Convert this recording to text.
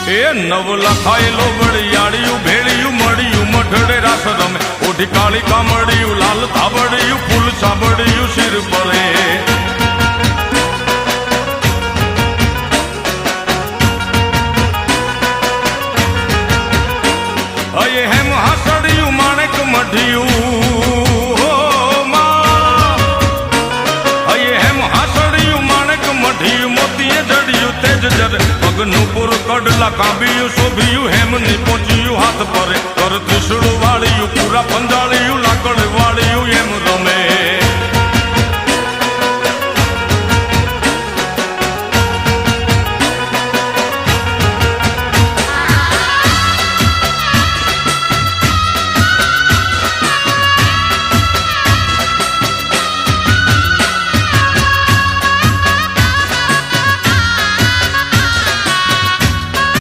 એ નવ લખાયેલો વડિયાળિયું ભેળિયું મળ્યું મઢડે રાસ રમે ઓઢી કાળી કામડિયું લાલ ધાબડિયું ફૂલ સાબડિયું શિર પરે અયે હેમ હાસડિયું માણેક મઢિયું અયે હેમ હાસડિયું માણેક મઢિયું મોતીએ જડિયું તેજ જરે પગનું પુર કડલા કાંબિયું શોભિયું હેમની પહોંચ્યું હાથ પરે કર ત્રિશુળ વાળિયું પૂરા પંજાળિયું